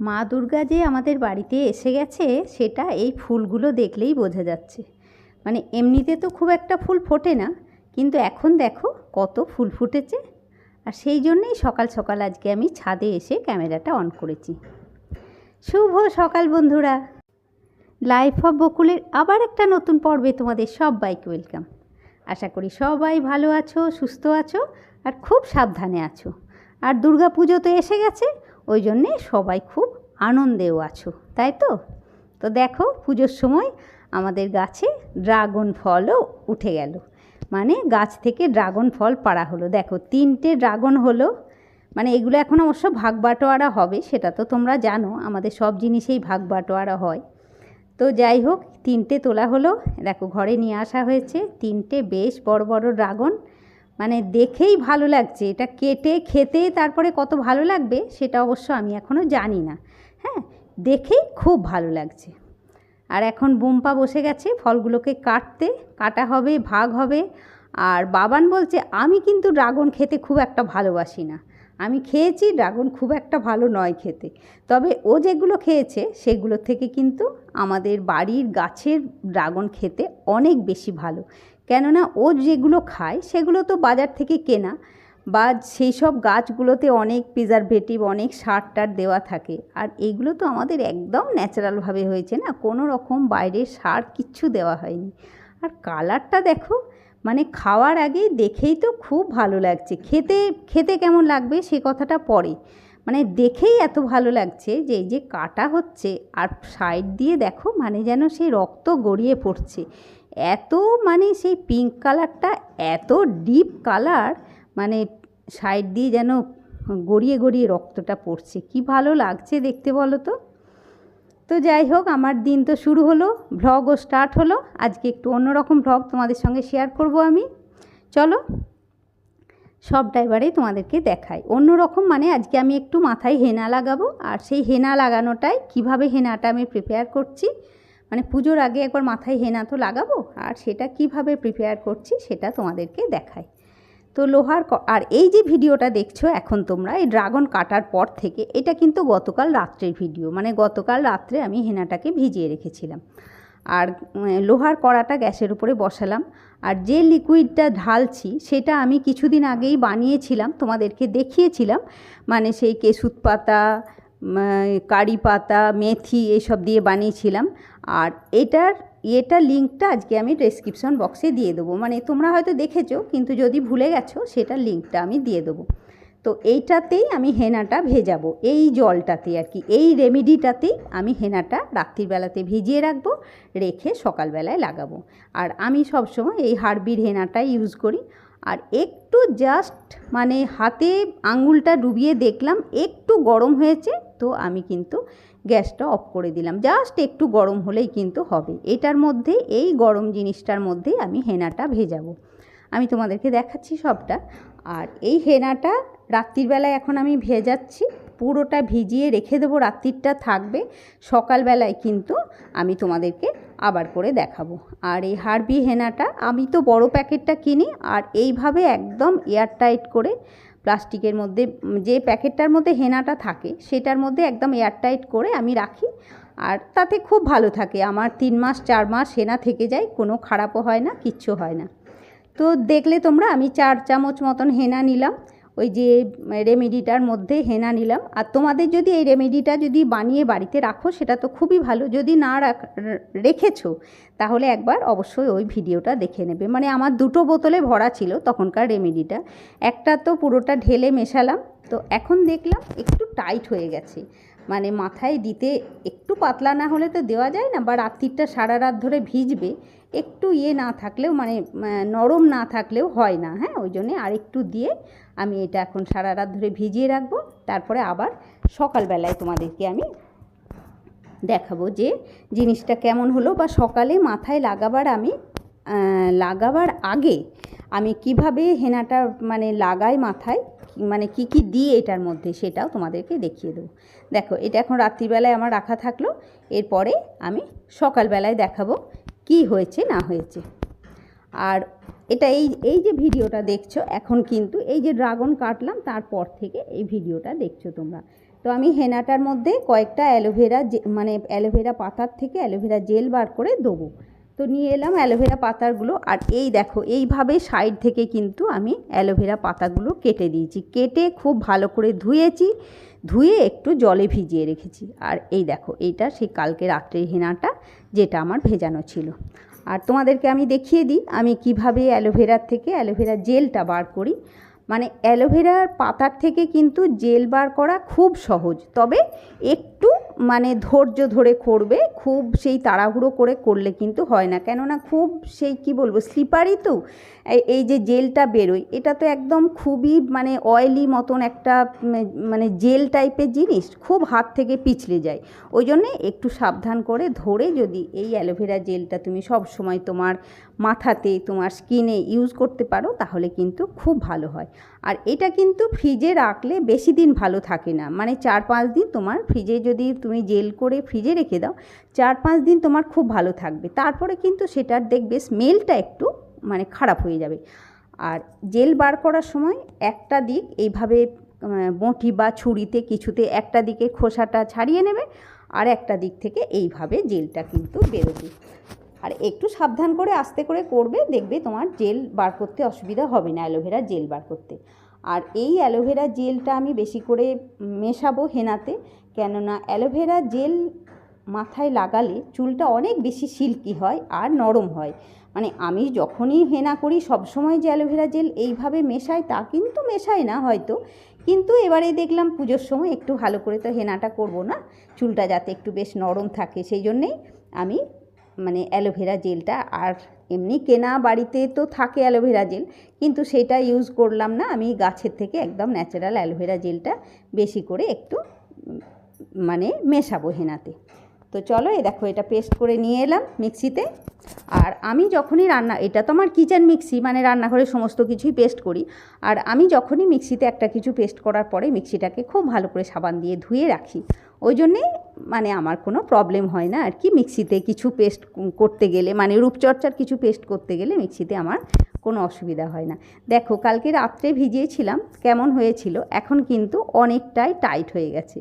মা দুর্গা যে আমাদের বাড়িতে এসে গেছে সেটা এই ফুলগুলো দেখলেই বোঝা যাচ্ছে। মানে এমনিতে তো খুব একটা ফুল ফোটে না, কিন্তু এখন দেখো কত ফুল ফুটেছে। আর সেই জন্যেই সকাল সকাল আজকে আমি ছাদে এসে ক্যামেরাটা অন করেছি। শুভ সকাল বন্ধুরা, লাইফ অফ বকুলের আবার একটা নতুন পর্বে তোমাদের সবাইকে ওয়েলকাম। আশা করি সবাই ভালো আছো, সুস্থ আছো আর খুব সাবধানে আছো। আর দুর্গা পুজো তো এসে গেছে, ওই জন্যে সবাই খুব আনন্দেও আছো, তাই তো? তো দেখো, পুজোর সময় আমাদের গাছে ড্রাগন ফলও উঠে গেল। মানে গাছ থেকে ড্রাগন ফল পাড়া হলো। দেখো 3টে ড্রাগন হলো। মানে এগুলো এখন অবশ্য ভাগ বাটোয়ারা হবে, সেটা তো তোমরা জানো, আমাদের সব জিনিসেই ভাগ বাটোয়ারা হয়। তো যাই হোক, 3টে তোলা হলো। দেখো ঘরে নিয়ে আসা হয়েছে 3টে বেশ বড় বড় ড্রাগন। মানে দেখেই ভালো লাগছে। এটা কেটে খেতে তারপরে কত ভালো লাগবে সেটা অবশ্য আমি এখনও জানি না। হ্যাঁ, দেখেই খুব ভালো লাগছে। আর এখন বুম্পা বসে গেছে ফলগুলোকে কাটা হবে, ভাগ হবে। আর বাবান বলছে আমি কিন্তু ড্রাগন খেতে খুব একটা ভালোবাসি না। আমি খেয়েছি, ড্রাগন খুব একটা ভালো নয় খেতে। তবে ও যেগুলো খেয়েছে সেগুলোর থেকে কিন্তু আমাদের বাড়ির গাছের ড্রাগন খেতে অনেক বেশি ভালো। কেননা ও যেগুলো খায় সেগুলো তো বাজার থেকে কেনা, বা সেই সব গাছগুলোতে অনেক প্রিজারভেটিভ, অনেক সার টার দেওয়া থাকে। আর এইগুলো তো আমাদের একদম ন্যাচারালভাবে হয়েছে না, কোনো রকম বাইরের সার কিচ্ছু দেওয়া হয়নি। আর কালারটা দেখো, মানে খাওয়ার আগেই দেখেই তো খুব ভালো লাগছে। খেতে খেতে কেমন লাগবে সে কথাটা পরে, মানে দেখেই এত ভালো লাগছে যে এই যে কাটা হচ্ছে আর সাইড দিয়ে দেখো মানে যেন সেই রক্ত গড়িয়ে পড়ছে। এত মানে সেই পিঙ্ক কালারটা এত ডিপ কালার, মানে সাইড দিয়ে যেন গড়িয়ে গড়িয়ে রক্তটা পড়ছে। কি ভালো লাগছে দেখতে বলো তো। তো যাই হোক, আমার দিন তো শুরু হলো, ভ্লগও স্টার্ট হলো। আজকে একটু অন্যরকম ভ্লগ তোমাদের সঙ্গে শেয়ার করব আমি। চলো সবটা এবারে তোমাদেরকে দেখাই। অন্যরকম মানে আজকে আমি একটু মাথায় হেনা লাগাবো। আর সেই হেনা লাগানোটাই কিভাবে হেনাটা আমি প্রিপেয়ার করছি, মানে পুজোর আগে একবার মাথায় হেনা তো লাগাবো, আর সেটা কিভাবে প্রিপেয়ার করছি সেটা তোমাদেরকে দেখাই। তো আর এই যে ভিডিওটা দেখছো এখন তোমরা, এই ড্রাগন কাটার পর থেকে, এটা কিন্তু গতকাল রাত্রের ভিডিও। মানে গতকাল রাত্রে আমি হেনাটাকে ভিজিয়ে রেখেছিলাম। আর লোহার কড়াটা গ্যাসের উপরে বসালাম। আর যে লিকুইডটা ঢালছি সেটা আমি কিছুদিন আগেই বানিয়েছিলাম, তোমাদেরকে দেখিয়েছিলাম। মানে সেই কেশুত পাতা, কারি পাতা, মেথি এসব দিয়ে বানিয়েছিলাম। আর এটার লিঙ্কটা আজকে আমি ডেসক্রিপশন বক্সে দিয়ে দেবো। মানে তোমরা হয়তো দেখেছো, কিন্তু যদি ভুলে গেছো সেটার লিঙ্কটা আমি দিয়ে দেবো। তো এইটাতেই আমি হেনাটা ভেজাবো, এই জলটাতেই আর কি, এই রেমেডিটাতেই আমি হেনাটা রাত্রিবেলাতে ভিজিয়ে রাখবো, রেখে সকালবেলায় লাগাবো। আর আমি সবসময় এই হার্বির হেনাটাই ইউজ করি। আর একটু জাস্ট মানে হাতে আঙুলটা ডুবিয়ে দেখলাম একটু গরম হয়েছে, তো আমি কিন্তু গ্যাসটা অফ করে দিলাম। জাস্ট একটু গরম হলেই কিন্তু হবে। এটার মধ্যে, এই গরম জিনিসটার মধ্যেই আমি হেনাটা ভেজাবো। আমি তোমাদেরকে দেখাচ্ছি সবটা। আর এই হেনাটা রাত্রিবেলায় এখন আমি ভেজাচ্ছি, পুরোটা ভিজিয়ে রেখে দেবো, রাত্রিটা থাকবে। সকালবেলায় কিন্তু আমি তোমাদেরকে আবার করে দেখাবো। আর এই হার্বি হেনাটা আমি তো বড় প্যাকেটটা কিনি, আর এইভাবে একদম এয়ারটাইট করে প্লাস্টিকের মধ্যে, যে প্যাকেটটার মধ্যে হেনাটা থাকে সেটার মধ্যে একদম এয়ারটাইট করে আমি রাখি। আর তাতে খুব ভালো থাকে, আমার 3 মাস 4 মাস হেনা থেকে যায়, কোনো খারাপও হয় না, কিচ্ছু হয় না। তো দেখলে তোমরা, আমি 4 চামচ মতন হেনা নিলাম, ওই যে রেমেডিটার মধ্যে হেনা নিলাম। আর তোমাদের যদি এই রেমেডিটা যদি বানিয়ে বাড়িতে রাখো সেটা তো খুবই ভালো। যদি না রেখেছো তাহলে একবার অবশ্যই ওই ভিডিওটা দেখে নেবে। মানে আমার 2টো বোতলে ভরা ছিল তখনকার রেমেডিটা। একটা তো পুরোটা ঢেলে মেশালাম, তো এখন দেখলাম একটু টাইট হয়ে গেছে। মানে মাথায় দিতে একটু পাতলা না হলে তো দেওয়া যায় না, বা রাত্রিটা সারা রাত ধরে ভিজবে, একটু না থাকলেও, মানে নরম না থাকলেও হয় না। হ্যাঁ, ওই জন্যে আরেকটু দিয়ে আমি এটা এখন সারা রাত ধরে ভিজিয়ে রাখবো। তারপরে আবার সকালবেলায় তোমাদেরকে আমি দেখাবো যে জিনিসটা কেমন হলো, বা সকালে মাথায় লাগাবার আগে আমি কিভাবে হেনাটা মানে লাগাই মাথায়, মানে কি কি দিই এটার মধ্যে, সেটাও তোমাদেরকে দেখিয়ে দেবো। দেখো, এটা এখন রাত্রিবেলায় আমার রাখা থাকলো, এরপরে আমি সকালবেলায় দেখাবো কি হয়েছে না হয়েছে। আর এটা এই যে ভিডিওটা দেখছো এখন, কিন্তু এই যে ড্রাগন কাটলাম তারপর থেকে এই ভিডিওটা দেখছো তোমরা। তো আমি হেনাটার মধ্যে কয়েকটা অ্যালোভেরা মানে অ্যালোভেরা পাতার থেকে অ্যালোভেরা জেল বার করে দেবো। তো নিয়ে এলাম অ্যালোভেরা পাতাগুলো, আর এই দেখো এইভাবে সাইড থেকে কিন্তু আমি অ্যালোভেরা পাতাগুলো কেটে দিয়েছি, কেটে খুব ভালো করে ধুয়েছি, ধুয়ে একটু জলে ভিজিয়ে রেখেছি। আর এই দেখো এইটা সেই কালকে রাত্রের হেনাটা যেটা আমার ভেজানো ছিল। আর তোমাদেরকে আমি দেখিয়ে দিই আমি কিভাবে অ্যালোভেরার থেকে অ্যালোভেরা জেলটা বার করি। মানে অ্যালোভেরার পাতার থেকে কিন্তু জেল বার করা খুব সহজ, তবে একটু মানে ধৈর্য ধরে করবে, খুব সেই তাড়াহুড়ো করে করলে কিন্তু হয় না, কেননা খুব সেই কি বলবো স্লিপারি তো এই যে জেলটা বেরোয়, এটা তো একদম খুবই মানে অয়েলি মতন একটা মানে জেল টাইপের জিনিস, খুব হাত থেকে পিছলে যায়। ওই জন্যে একটু সাবধান করে ধরে যদি এই অ্যালোভেরা জেলটা তুমি সব সময় তোমার মাথাতে তোমার স্কিনে ইউজ করতে পারো তাহলে কিন্তু খুব ভালো হয়। আর এটা কিন্তু ফ্রিজে রাখলে বেশি দিন ভালো থাকে না, মানে 4-5 দিন তোমার ফ্রিজে যদি তুমি জেল করে ফ্রিজে রেখে দাও 4-5 দিন তোমার খুব ভালো থাকবে, তারপরে কিন্তু সেটার দেখবে স্মেলটা একটু মানে খারাপ হয়ে যাবে। আর জেল বার করার সময় একটা দিক এইভাবে বঁটি বা ছুরিতে কিছুতে একটা দিকে খোসাটা ছাড়িয়ে নেবে, আর একটা দিক থেকে এইভাবে জেলটা কিন্তু বেরোবে। আর একটু সাবধান করে আস্তে করে করবে, দেখবে তোমার জেল বার করতে অসুবিধা হবে না, অ্যালোভেরা জেল বার করতে। আর এই অ্যালোভেরা জেলটা আমি বেশি করে মেশাবো হেনাতে, কেননা অ্যালোভেরা জেল মাথায় লাগালে চুলটা অনেক বেশি সিল্কি হয় আর নরম হয়। মানে আমি যখনই হেনা করি সবসময় যে অ্যালোভেরা জেল এইভাবে মেশাই তা কিন্তু মেশাই না হয়তো, কিন্তু এবারে দেখলাম পুজোর সময় একটু ভালো করে তো হেনাটা করব না, চুলটা যাতে একটু বেশ নরম থাকে, সেই জন্যেই আমি মানে অ্যালোভেরা জেলটা, আর এমনি কেনা বাড়িতে তো থাকে অ্যালোভেরা জেল, কিন্তু সেটা ইউজ করলাম না, আমি গাছের থেকে একদম ন্যাচারাল অ্যালোভেরা জেলটা বেশি করে একটু মানে মেশাবো হেনাতে। তো চলো এই দেখো এটা পেস্ট করে নিয়ে এলাম মিক্সিতে। আর আমি যখনই এটা তো আমার কিচেন মিক্সি, মানে রান্নাঘরে সমস্ত কিছুই পেস্ট করি। আর আমি যখনই মিক্সিতে একটা কিছু পেস্ট করার পরে মিক্সিটাকে খুব ভালো করে সাবান দিয়ে ধুয়ে রাখি, ওই জন্যে মানে আমার কোনো প্রবলেম হয় না আর কি, মিক্সিতে কিছু পেস্ট করতে গেলে মানে রূপচর্চার কিছু পেস্ট করতে গেলে মিক্সিতে আমার কোনো অসুবিধা হয় না। দেখো কালকে রাত্রে ভিজিয়েছিলাম কেমন হয়েছিল, এখন কিন্তু অনেকটাই টাইট হয়ে গেছে।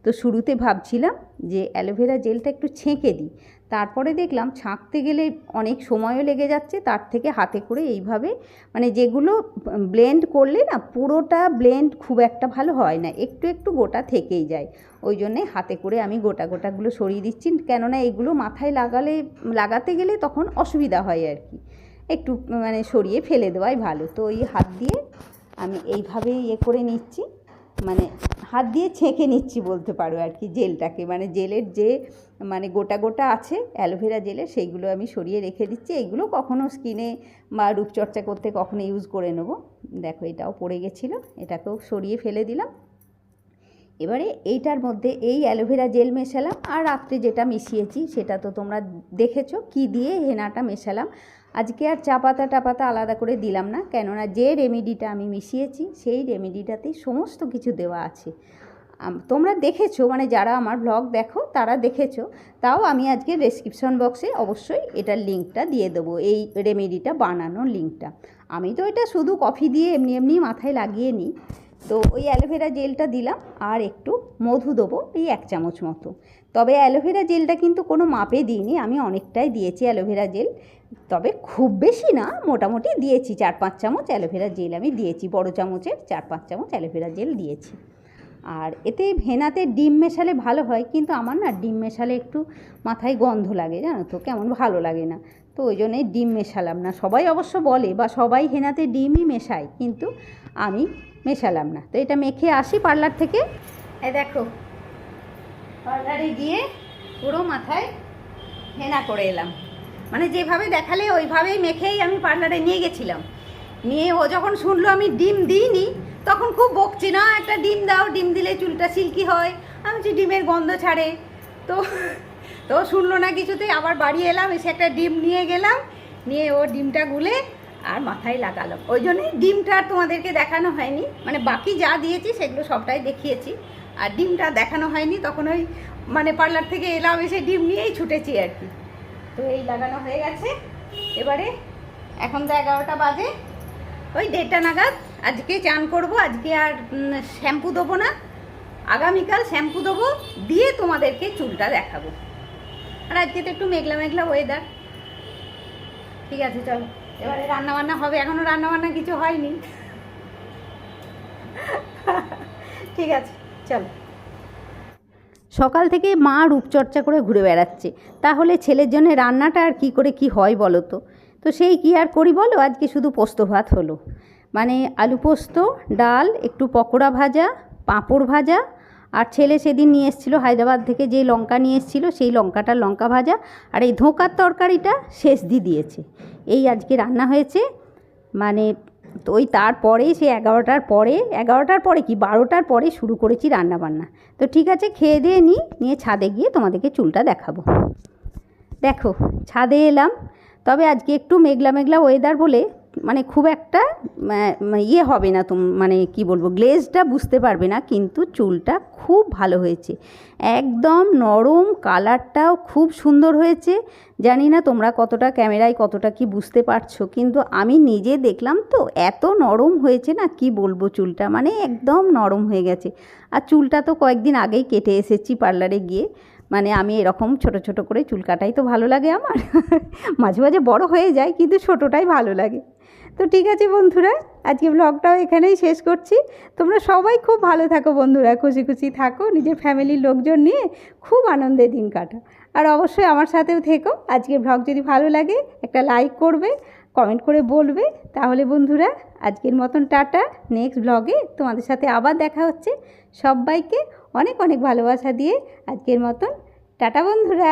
তো শুরুতে ভাবছিলাম যে অ্যালোভেরা জেলটা একটু ছেঁকে দিই, তারপরে দেখলাম ছাঁকতে গেলে অনেক সময়ও লেগে যাচ্ছে, তার থেকে হাতে করে এইভাবে মানে যেগুলো ব্লেন্ড করলে না পুরোটা ব্লেন্ড খুব একটা ভালো হয় না, একটু একটু গোটা থেকেই যায়, ওই জন্যে হাতে করে আমি গোটাগুলো সরিয়ে দিচ্ছি, কেননা এইগুলো মাথায় লাগাতে গেলে তখন অসুবিধা হয় আর কি, একটু মানে সরিয়ে ফেলে দেওয়াই ভালো। তো ওই হাত দিয়ে আমি এইভাবে করে নিচ্ছি, মানে হাত দিয়ে ছেঁকে নিচ্ছি বলতে পারো আর কি জেলটাকে, মানে জেলের যে মানে গোটা আছে অ্যালোভেরা জেলের সেইগুলো আমি সরিয়ে রেখে দিচ্ছি, এইগুলো কখনো স্কিনে বা রূপচর্চা করতে কখনো ইউজ করে নেবো। দেখো এটাও পড়ে গেছিলো, এটাকেও সরিয়ে ফেলে দিলাম। এবারে এইটার মধ্যে এই অ্যালোভেরা জেল মেশালাম, আর রাত্রে যেটা মিশিয়েছি সেটা তো তোমরা দেখেছো কি দিয়ে হেনাটা মেশালাম। আজকে আর চা পাতা আলাদা করে দিলাম না, কেননা যে রেমেডিটা আমি মিশিয়েছি সেই রেমেডিটাতেই সমস্ত কিছু দেওয়া আছে, তোমরা দেখেছো, মানে যারা আমার ব্লগ দেখো তারা দেখেছো, তাও আমি আজকে ডেসক্রিপশন বক্সে অবশ্যই এটার লিঙ্কটা দিয়ে দেবো, এই রেমেডিটা বানানোর লিঙ্কটা। আমি তো এটা শুধু কফি দিয়ে এমনি মাথায় লাগিয়ে নিই। তো ওই অ্যালোভেরা জেলটা দিলাম, আর একটু মধু দেবো এই 1 চামচ মতো। তবে অ্যালোভেরা জেলটা কিন্তু কোনো মাপে দিইনি, আমি অনেকটাই দিয়েছি অ্যালোভেরা জেল, তবে খুব বেশি না, মোটামুটি দিয়েছি 4-5 চামচ অ্যালোভেরা জেল আমি দিয়েছি, বড় চামচের 4-5 চামচ অ্যালোভেরা জেল দিয়েছি। আর এতে হেনাতে ডিম মেশালে ভালো হয়, কিন্তু আমার না ডিম মেশালে একটু মাথায় গন্ধ লাগে জানো তো, কেমন ভালো লাগে না, তো ওই জন্যই ডিম মেশালাম না। সবাই অবশ্য বলে বা সবাই হেনাতে ডিমই মেশায়, কিন্তু আমি মেশালাম না। তো এটা মেখে আসি পার্লার থেকে। এই দেখো পার্লারে গিয়ে পুরো মাথায় হেনা করে এলাম, মানে যেভাবে দেখালে ওইভাবেই মেখেই আমি পার্লারে নিয়ে গেছিলাম। নিয়ে ও যখন শুনলো আমি ডিম দিইনি তখন খুব বকছি, না একটা ডিম দাও, ডিম দিলে চুলটা সিল্কি হয়, আমি বলছি ডিমের গন্ধ ছাড়ে, তো শুনলো না কিছুতেই। আবার বাড়ি এলাম, এসে একটা ডিম নিয়ে গেলাম, নিয়ে ও ডিমটা গুলে আর মাথায় লাগালাম। ওই জন্যই ডিমটা আর তোমাদেরকে দেখানো হয়নি, মানে বাকি যা দিয়েছি সেগুলো সবটাই দেখিয়েছি, আর ডিমটা দেখানো হয়নি। তখন ওই মানে পার্লার থেকে এলাম, এসে ডিম নিয়েই ছুটেছি আর কি। তো এই লাগানো হয়ে গেছে। এবারে এখন তো 11টা বাজে, ওই 1:30 নাগাদ আজকে চান করব, আজকে আর শ্যাম্পু দেবো না, আগামীকাল শ্যাম্পু দেবো, দিয়ে তোমাদেরকে চুলটা দেখাবো। আর আজকে তো একটু মেঘলা মেঘলা ওয়েদার। ঠিক আছে চলো, এবারে রান্নাবান্না হবে। এখনও রান্নাবান্না কিছু হয়নি। ঠিক আছে চলো। সকাল থেকে মা রূপচর্চা করে ঘুরে বেড়াচ্ছে, তাহলে ছেলের জন্য রান্নাটা আর কী করে কি হয় বলো তো। তো সেই কি আর করি বলো, আজকে শুধু পোস্ত ভাত হলো। মানে আলু পোস্ত, ডাল, একটু পকোড়া ভাজা, পাঁপড় ভাজা, আর ছেলে সেদিন নিয়ে এসেছিলো হায়দ্রাবাদ থেকে যে লঙ্কা নিয়ে এসেছিলো সেই লঙ্কাটার লঙ্কা ভাজা, আর এই ধোঁকার তরকারিটা শেষ দিয়েছে। এই আজকে রান্না হয়েছে। মানে তো ওই তারপরেই সে 11টার পরে কি 12টার পরে শুরু করেছি রান্নাবান্না। তো ঠিক আছে, খেয়ে দিয়ে নিয়ে ছাদে গিয়ে তোমাদেরকে চুলটা দেখাবো। দেখো ছাদে এলাম, তবে আজকে একটু মেঘলা মেঘলা ওয়েদার বলে মানে খুব একটা ইয়ে হবে না, মানে কি বলবো, গ্লেজটা বুঝতে পারবে না, কিন্তু চুলটা খুব ভালো হয়েছে, একদম নরম, কালারটাও খুব সুন্দর হয়েছে। জানি না তোমরা কতটা ক্যামেরায় কতটা কি বুঝতে পারছো, কিন্তু আমি নিজে দেখলাম তো এত নরম হয়েছে না, কি বলবো, চুলটা মানে একদম নরম হয়ে গেছে। আর চুলটা তো কয়েকদিন আগেই কেটে এসেছি পার্লারে গিয়ে। মানে আমি এরকম ছোট ছোট করে চুল কাটাই তো ভালো লাগে আমার। মাঝে মাঝে বড় হয়ে যায়, কিন্তু ছোটোটাই ভালো লাগে। তো ঠিক আছে বন্ধুরা, আজকে ব্লগটাও এখানেই শেষ করছি। তোমরা সবাই খুব ভালো থাকো বন্ধুরা, খুশি খুশি থাকো, নিজের ফ্যামিলির লোকজন নিয়ে খুব আনন্দে দিন কাটাও। আর অবশ্যই আমার সাথেও থেকো। আজকের ব্লগ যদি ভালো লাগে একটা লাইক করবে, কমেন্ট করে বলবে। তাহলে বন্ধুরা আজকের মতন টাটা, নেক্সট ব্লগে তোমাদের সাথে আবার দেখা হচ্ছে। সবাইকে অনেক অনেক ভালোবাসা দিয়ে আজকের মতন টাটা বন্ধুরা।